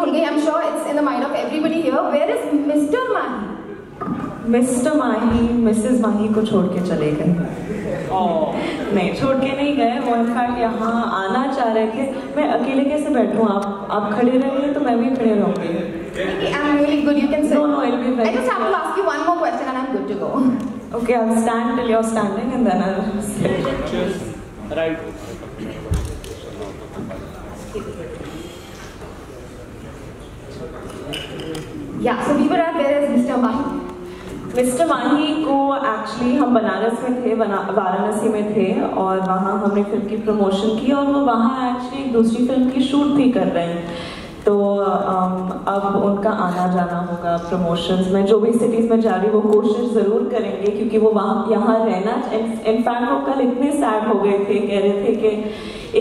भूल गई. I'm sure it's in the mind of everybody here. Where is Mr. Mahi? Mr. Mahi, Mrs. Mahi को छोड़ के चले गए. नहीं, छोड़ के नहीं गए. वो इनफैक्ट यहाँ आना चाह रहे थे. मैं अकेले कैसे बैठूँ? आप खड़े रहिए तो मैं भी खड़े रहूँगी. I'm really good. You can sit. No, it'll be very. I just have to ask you one more question and I'm good to go. Okay, I'll stand till you're standing and then I'll sit. Right. Yeah, so we were at where is Mr. Mahi? Mister Mahi को actually हम बनारस में थे, वाराणसी में थे और वहाँ हमने film की प्रमोशन की और वो वहाँ एक्चुअली दूसरी फिल्म की शूट भी कर रहे हैं. तो अब उनका आना जाना होगा प्रमोशंस में. जो भी सिटीज़ में जा रही वो कोशिश ज़रूर करेंगे क्योंकि वो वहाँ यहाँ रहना. इनफैक्ट वो कल इतने सैड हो गए थे, कह रहे थे कि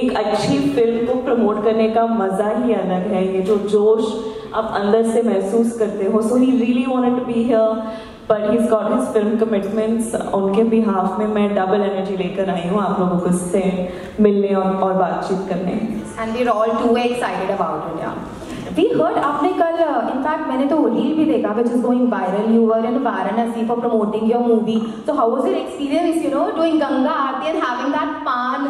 एक अच्छी फिल्म को प्रमोट करने का मज़ा ही अलग है. ये जो जोश आप अंदर से महसूस करते हो. So he really wanted to be here but he got his film commitments. उनके बिहाफ में मैं डबल एनर्जी लेकर आई हूँ आप लोगों को से मिलने और बातचीत करने. And we're all too excited about it. Yeah. We heard आपने कल, in fact मैंने तो रील भी देखा which is going viral. You were in Varanasi for promoting your movie. So how was your experience? You know, doing Ganga Aarti and having that pan.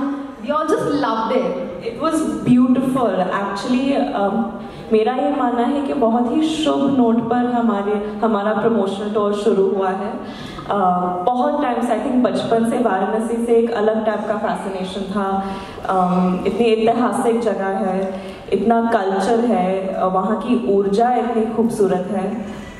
We all just loved it. It was beautiful. Actually, मेरा ये मानना है कि बहुत ही शुभ note पर हमारा promotional tour शुरू हुआ है. बहुत टाइम से, आई थिंक बचपन से वाराणसी से एक अलग टाइप का फैसिनेशन था. इतनी ऐतिहासिक जगह है, इतना कल्चर है, वहाँ की ऊर्जा इतनी खूबसूरत है.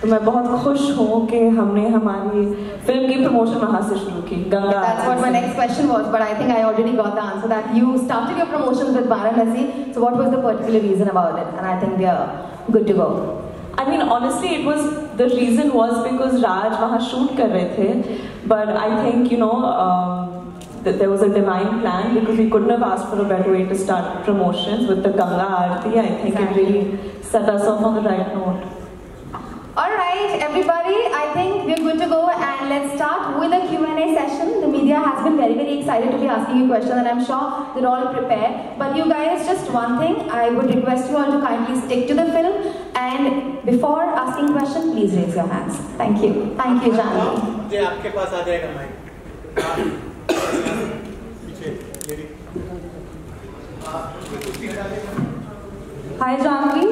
तो मैं बहुत खुश हूँ कि हमने हमारी फिल्म की प्रमोशन वहाँ से शुरू की, Ganga. That's what my next question was, but I think I already got the answer that you started your promotions with Varanasi. So what was the particular reason about it? And I think we are good to go. I mean, honestly, the reason was because Raj वहाँ shoot कर रहे थे, but I think that there was a divine plan because we couldn't have asked for a better way to start promotions with the Ganga Aarti. I think it really set us off on the right note. Alright everybody, I think we're good to go and let's start with a Q&A session. The media has been very excited to be asking you questions and I'm sure they're all prepared. But you guys, just one thing, I would request you all to kindly stick to the film and before asking question, please raise your hands. Thank you. Thank you, Janvi. ये आपके पास आ जाएगा mic. Hi Janvi,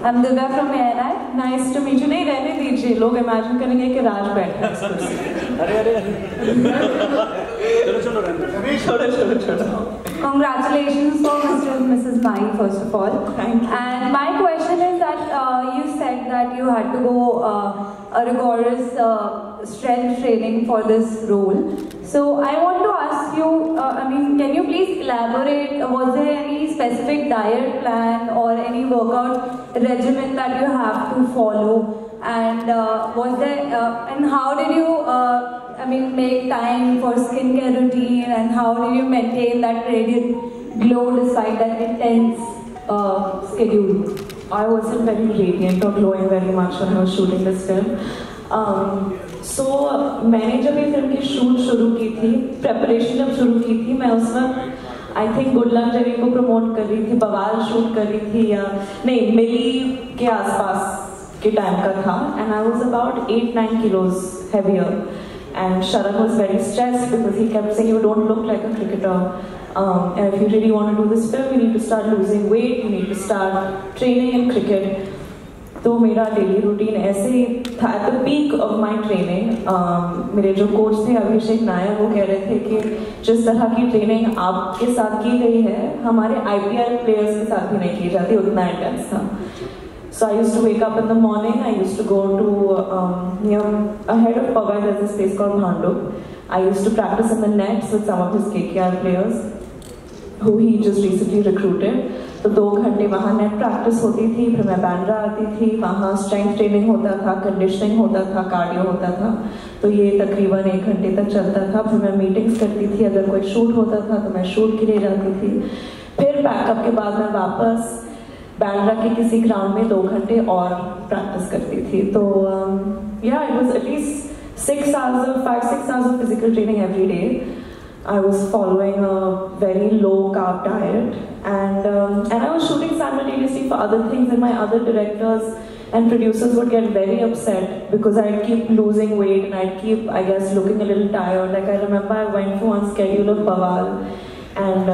I'm Divya from ANI. Nice to meet you. नहीं रहने दीजिए, लोग imagine करेंगे कि राज बैठा है. अरे चलो. Congratulations for Mr. and Mrs. Mahi, first of all. Thank you. And my question is that you said that you had to go a rigorous strength training for this role. So I want to ask you, can you please elaborate? Was there any specific diet plan or any workout regimen that you have to follow? And was there? And how did you? Make time for skincare routine, and how did you maintain that radiant glow despite that intense schedule? I wasn't very radiant or glowing very much when I was shooting this film. So मैंने जब ये film की shoot शुरू की थी, preparation जब शुरू की थी, मैं उस वक्त आई थिंक गुड लक जगह को प्रमोट कर रही थी, बवाल शूट कर रही थी या नहीं, मिली के आसपास के टाइम का था. And I was about 8-9 kilos heavier. And Sharan was very stressed because he kept saying, you don't look like a cricketer. And if you really want to do this film, you need to start losing weight, you need to start training in cricket. तो मेरा daily routine ऐसे ही था. At the peak of my training मेरे जो coach थे अभिषेक नायर, वो कह रहे थे कि जिस तरह की ट्रेनिंग आपके साथ की गई है हमारे IPL प्लेयर्स के साथ भी नहीं की जाती, उतना इंटेंस था. So I used to wake up in the morning. I used to go to near ahead of Powai. There's this place called Bhandup. I used to practice in the nets with some of his KKR players, who he just recently recruited. तो 2 घंटे वहाँ net practice होती थी, फिर मैं बैंड्रा आती थी, वहाँ स्ट्रेंथ ट्रेनिंग होता था, कंडीशनिंग होता था, कार्डियो होता था. तो ये तकरीबन 1 घंटे तक चलता था. फिर मैं मीटिंग्स करती थी, अगर कोई शूट होता था तो मैं शूट के लिए जाती थी. फिर बैकअप के बाद मैं वापस बैंड्रा के किसी ग्राउंड में 2 घंटे और प्रैक्टिस करती थी. तो yeah, it was at least 5-6 hours of physical training every day. I was following a very low carb diet and I was shooting simultaneously simultaneously for other things, and my other directors and producers would get very upset because I'd keep losing weight and I'd keep, I guess, looking a little tired. Like I remember I went for one schedule of Bawal, and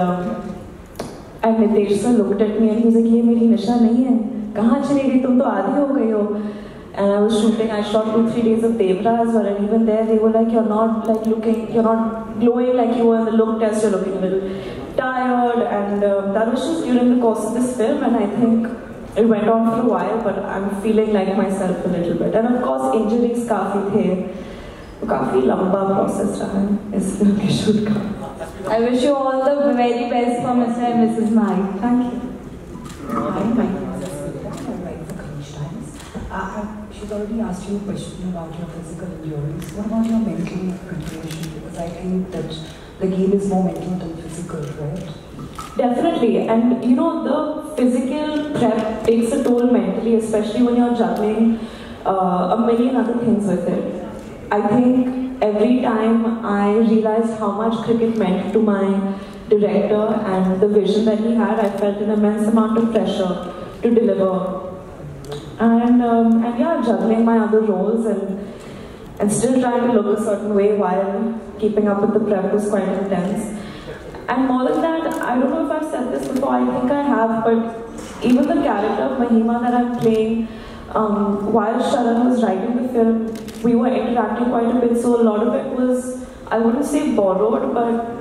Nitesh sir looked at me and he was like, "ये मेरी निशा नहीं है, कहाँ चली गई, तुम तो आधी हो गई हो." And I was shooting. I shot 2-3 days of Devra as well, and even there they were like, "You're not like looking, you're not glowing like you were in the look test. You're looking a little tired." And that was just during the course of this film, and I think it went on for a while, but I'm feeling like myself a little bit. And of course, injuries काफी थे, तो काफी लंबा process रहा है इस film के shoot का. I wish you all the very best for Mr. and Mrs. Mahi. Thank you. Hi, my name is Asmita. I write for Khaleej Times. She's already asked you a question about your physical endurance. What about your mental preparation? Because I think that the game is more mental than physical, right? Definitely, and you know, the physical prep takes a toll mentally, especially when you're juggling a million other things with it. I think every time I realized how much cricket meant to my director and the vision that he had, I felt an immense amount of pressure to deliver. And yeah, juggling my other roles and still trying to look a certain way while keeping up with the prep was quite intense. And more than that, I don't know if I've said this before, I think I have, but even the character of Mahima that I'm playing, while Sharan was writing the film, we were interacting quite a bit, so a lot of it was, I wouldn't say borrowed, but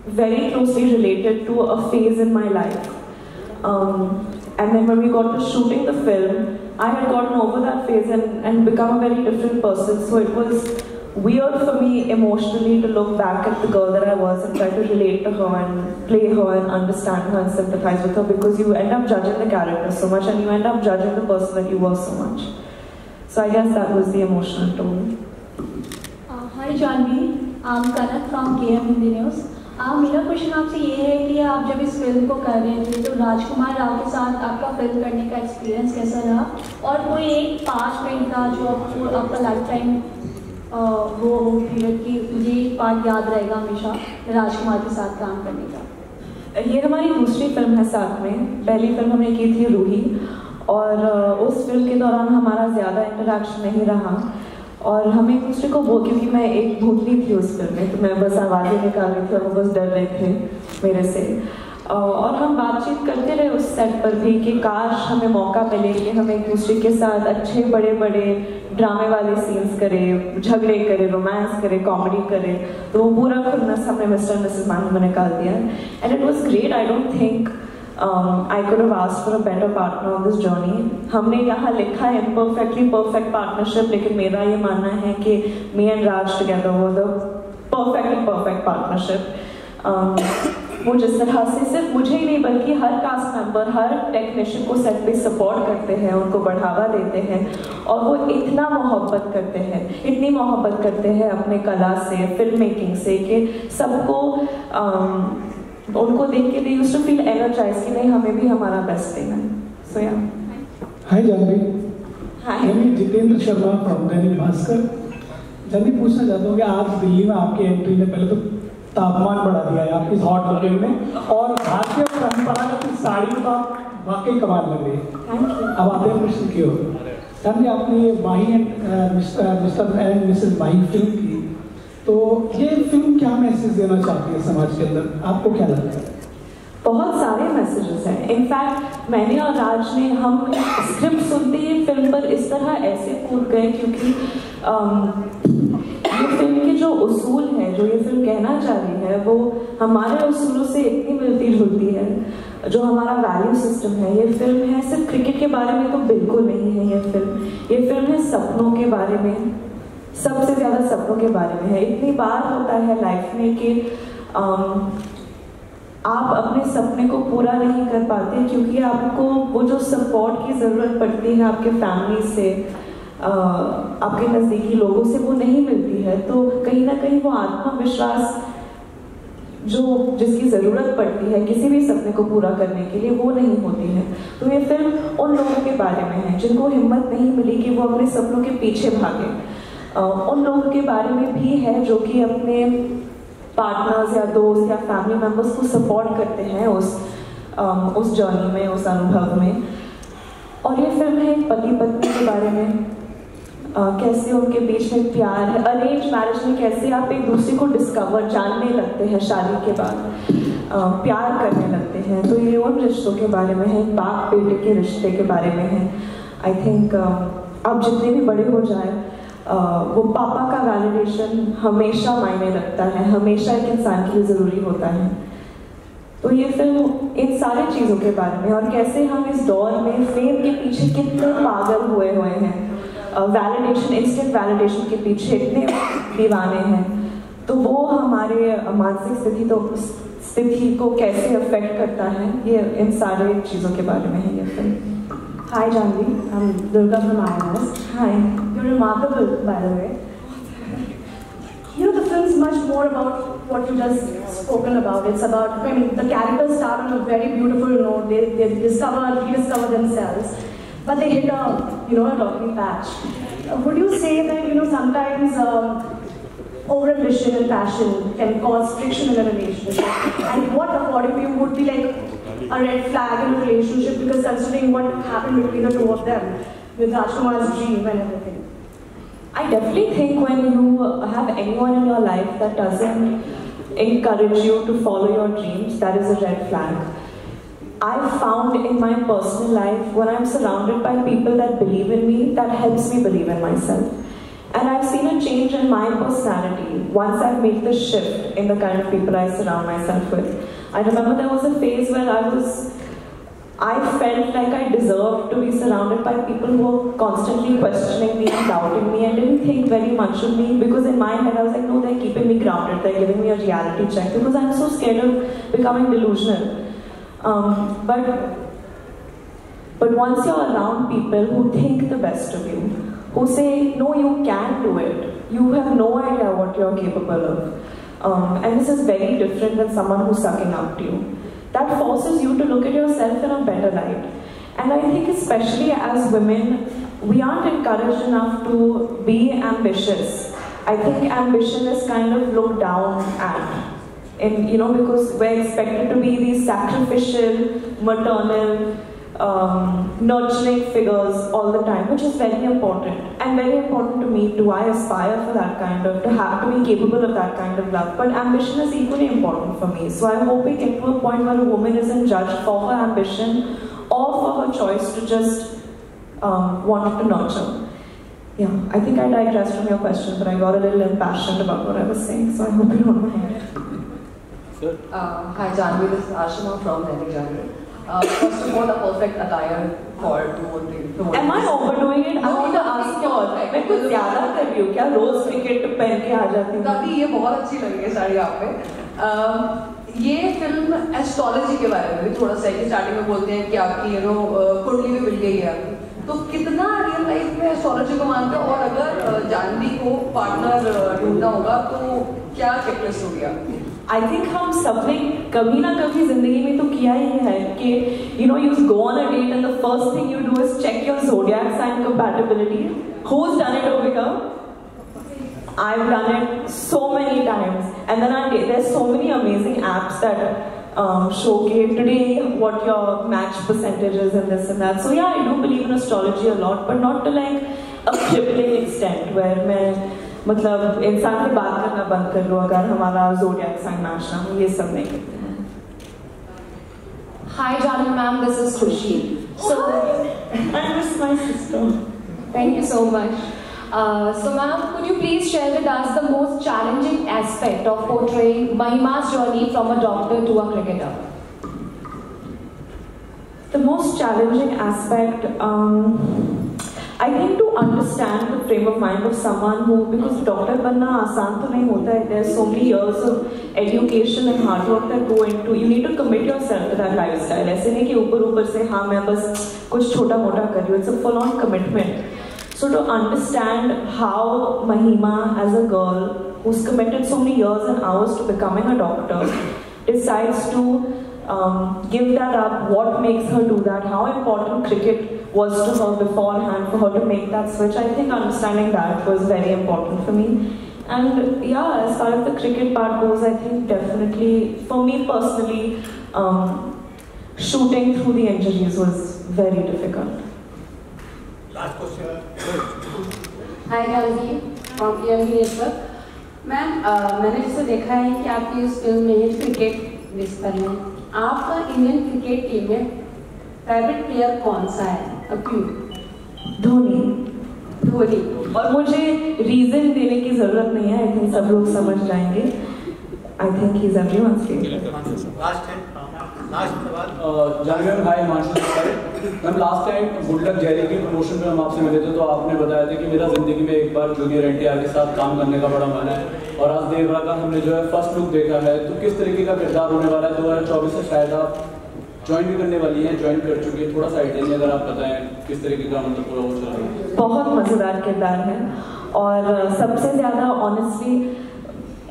very closely related to a phase in my life. And then when we got to shooting the film, I had gotten over that phase and become a very different person. So it was weird for me emotionally to look back at the girl that I was and try to relate to her and play her and understand her and sympathize with her, because you end up judging the character so much and you end up judging the person that you were so much. So I guess that was the emotional toll. Hi Janvi, I'm Kanak from KM Hindi News. मेरा question आपसे ये है कि आप जब इस film को कर रहे थे तो राजकुमार राव के साथ आपका फिल्म करने का एक्सपीरियंस कैसा रहा, और कोई एक पास्ट मिनट था जो आपका लाइफ टाइम वो पीरियड की मुझे एक पार्ट याद रहेगा हमेशा राजकुमार के साथ काम करने का? ये हमारी दूसरी फिल्म है साथ में. पहली फिल्म हमने की थी रूही, और उस फिल्म के दौरान हमारा ज़्यादा इंटरेक्शन नहीं रहा, और हम एक दूसरे को क्योंकि मैं एक भूतनी थी उस फिल्म में, तो मैं बस आवाज़ें निकाल रही थी और वो बस डर रहे थे मेरे से. और हम बातचीत करते रहे उस सेट पर भी कि काश हमें मौका मिले कि हम एक दूसरे के साथ अच्छे बड़े बड़े ड्रामे वाले सीन्स करें, झगड़े करें, रोमांस करें, कॉमेडी करें. तो वो पूरा खुन्नस हमने मिस्टर एंड मिसेस माही में निकाल दिया, and it was great. I don't think I could have asked for a better partner on this journey. हमने यहाँ लिखा है imperfectly perfect partnership, लेकिन मेरा ये मानना है कि me and Raj together were the perfect partnership. वो जिस तरह से सिर्फ मुझे ही नहीं बल्कि हर कास्ट मेंबर, हर टेक्नीशियन को सेट पे सपोर्ट करते हैं, उनको बढ़ावा देते हैं, और वो इतना मोहब्बत करते हैं, इतनी मोहब्बत करते हैं अपने कला से, फिल्म मेकिंग से, कि सबको उनको देख के they used to feel energized कि नहीं, हमें भी हमारा बेस्ट देना है. So yeah. Hi Janvi. Hi. मैं जितेंद्र शर्मा फ्रॉम दैनिक भास्कर. जानवी पूछना चाहता हूँ कि आज दिल्ली में आपकी एंट्री ने पहले तो तापमान बढ़ा दिया है आपकी इस हॉट लोकेशन में, और भारतीय परंपरागत साड़ी तो आप वाकई कमाल लग रही है. अब आते हैं प्रश्न की ओर. जानवी, आपने ये Mahi and mister and Mrs Mahi film की, तो ये फिल्म क्या मैसेज देना चाहती है समाज के अंदर, आपको क्या लगता है? बहुत सारे मैसेजेस हैं. इनफैक्ट मैंने और राज ने, हम स्क्रिप्ट सुनते ही फिल्म पर इस तरह ऐसे कूद गए, क्योंकि ये फिल्म के जो उसूल है, जो ये फिल्म कहना चाह रही है, वो हमारे उसूलों से इतनी मिलती जुलती है. जो हमारा वैल्यू सिस्टम है, ये फिल्म है सिर्फ क्रिकेट के बारे में तो बिल्कुल नहीं है. ये फिल्म है सपनों के बारे में, सबसे ज़्यादा सपनों के बारे में है. इतनी बार होता है लाइफ में कि आप अपने सपने को पूरा नहीं कर पाते क्योंकि आपको वो जो सपोर्ट की ज़रूरत पड़ती है आपके फैमिली से, आपके नज़दीकी लोगों से, वो नहीं मिलती है. तो कहीं ना कहीं वो आत्मविश्वास जिसकी ज़रूरत पड़ती है किसी भी सपने को पूरा करने के लिए, वो नहीं होती है. तो ये फिल्म उन लोगों के बारे में है जिनको हिम्मत नहीं मिली कि वो अपने सपनों के पीछे भागे. उन लोगों के बारे में भी है जो कि अपने पार्टनर्स या दोस्त या फैमिली मेम्बर्स को सपोर्ट करते हैं उस उस जर्नी में, उस अनुभव में। और ये फिल्म है पति पत्नी के बारे में, कैसे उनके बीच में प्यार है, अरेंज मैरिज में कैसे आप एक दूसरे को डिस्कवर, जानने लगते हैं शादी के बाद, प्यार करने लगते हैं। तो ये उन रिश्तों के बारे में है, बाप बेटे के रिश्ते के बारे में है। आई थिंक आप जितने भी बड़े हो जाए, वो पापा का वैलिडेशन हमेशा मायने रखता है, हमेशा एक इंसान के लिए ज़रूरी होता है। तो ये फिल्म इन सारी चीज़ों के बारे में, और कैसे हम इस दौर में फेम के पीछे कितने पागल हुए हैं, वैलिडेशन, इंस्टेंट वैलिडेशन के पीछे इतने दीवाने हैं। तो वो हमारे मानसिक स्थिति को कैसे अफेक्ट करता है, ये इन सारे चीज़ों के बारे में है ये film. Hi Janvi, I'm Durga from IMS. Hi. You're remarkable, by the way. You know, the film's much more about what you just spoken about. It's about, I mean, the characters start on a very beautiful note. They rediscover themselves, but they hit a rocky patch. Would you say that, sometimes over-ambition and passion can cause friction in a relationship? And what, according to you, would be like a red flag in a relationship, because considering what happened between the two of them with Rajkumar's dream and everything? I definitely think when you have anyone in your life that doesn't encourage you to follow your dreams, that is a red flag. I've found in my personal life, when I'm surrounded by people that believe in me, that helps me believe in myself. And I've seen a change in my personality once I've made the shift in the kind of people I surround myself with. I remember there was a phase where I felt like I deserved to be surrounded by people who were constantly questioning me and doubting me and didn't think very much of me, because in my head I was like, no, they're keeping me grounded, they're giving me a reality check, because I'm so scared of becoming delusional. But once you're around people who think the best of you, who say, no, you can do it, you have no idea what you're capable of. And this is very different than someone who's sucking up to you. That forces you to look at yourself in a better light. And I think especially as women, we aren't encouraged enough to be ambitious. I think ambition is kind of looked down at. And, because we're expected to be these sacrificial, maternal, nurturing figures all the time, which is very important, and very important to me too. I aspire for that kind of, to be capable of that kind of love, but ambition is equally important for me. So I hope we get to a point where a woman isn't judged for her ambition or for her choice to just want to nurture. Yeah, I think I digressed from your question, but I got a little impassioned about what I was saying, so I hope you don't mind. Hi Janvi, this is Ashima from Delhi Jungle. First of all, the perfect attire for to Am I overdoing it? I want to ask you, मैं कुछ ज़्यादा कर रही हूँ क्या? रोज cricket पहन के आ जाती हूँ। तभी ये बहुत अच्छी लगी है साड़ी आप पे। ये फिल्म एस्ट्रोलॉजी के बारे में भी थोड़ा सा है, स्टार्टिंग में बोलते हैं कि आपकी कुंडली में मिल गई है आपकी, तो कितना रियल लाइफ में एस्ट्रोलॉजी को मानते हो, और अगर जानवी को पार्टनर ढूंढना होगा तो क्या चेकलिस्ट होगी आपकी? आई थिंक हम सबने कभी ना कभी जिंदगी में तो किया ही है कि you go on a date and the first thing you do is check your zodiac sign compatibility. Who's done it, Ovika? I've done it so many times, and then there's so many amazing apps that showcase today what your match percentage is and this and that. So yeah, I do believe in astrology a lot, but not to like a crippling extent where मैं मतलब इंसान से बात करना बंद कर लो अगर हमारा zodiac sign match ना हो, ये सब नहीं करते हैं। Hi Janvi ma'am, this is Khushi. So I miss my sister. Thank you so much. So ma'am, could you please share with us the most challenging aspect of portraying Mahima's journey from a doctor to a cricketer? The most challenging aspect, I think to understand the frame of mind of someone who, because doctor बनना आसान तो नहीं होता है, there's so many years of education and hard work that go into, you need to commit yourself to that lifestyle. ऐसे नहीं कि ऊपर से हाँ मैं बस कुछ छोटा मोटा कर रही हूँ, it's a full on commitment. So to understand how Mahima as a girl who's committed so many years and hours to becoming a doctor decides to give that up, what makes her do that, how important cricket was to her beforehand for her to make that switch. I think understanding that was very important for me. And yeah, as far as the cricket part goes, I think definitely, for me personally, shooting through the injuries was very difficult. Last question. Hi Janvi from EMB Network. Ma'am मैंने जैसे देखा है कि आपकी इस film में cricket base पर है, आपका इंडियन क्रिकेट टीम में फेवरेट प्लेयर कौन सा है और क्यों? धोनी। और मुझे रीजन देने की जरूरत नहीं है, आई थिंक सब लोग समझ जाएंगे. I think he is everyone's favourite. Last सवाल. Janhvi ma'am, hi Himanshu ma'am. Last time good luck Jerry की प्रमोशन में हम आपसे मिले थे तो आपने बताया था कि मेरा जिंदगी में एक बार जूनियर एनटीआर के साथ काम करने का बड़ा मन है, और आज देर रात का हमने जो है फर्स्ट लुक देखा है. तो किस तरीके का किरदार होने वाला है? 2024 से शायद आप ज्वाइन भी करने वाली हैं, ज्वाइन कर चुकी है, थोड़ा सा आइडिया नहीं अगर आप बताएं किस तरीके का मतलब पूरा हो चल रहा है. बहुत मज़ेदार किरदार है, और सबसे ज़्यादा ऑनेस्टली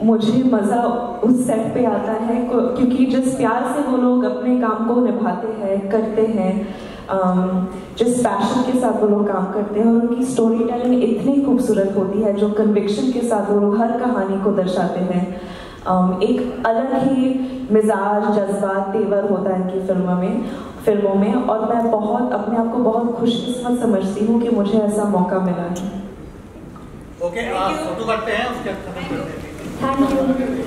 मुझे मज़ा उस सेट पे आता है क्योंकि जिस प्यार से वो लोग अपने काम को निभाते हैं, करते हैं, जिस पैशन के साथ वो लोग काम करते हैं, और उनकी स्टोरी टेलिंग इतनी खूबसूरत होती है, जो कन्विक्शन के साथ वो लोग हर कहानी को दर्शाते हैं. एक अलग ही मिजाज, जज्बात, तेवर होता है इनकी फिल्मों में, और मैं बहुत अपने आप को बहुत खुशकिस्मत समझती हूँ कि मुझे ऐसा मौका मिला है. ओके, आप फोटो करते हैं, उसके बाद खत्म करते हैं. Thank you.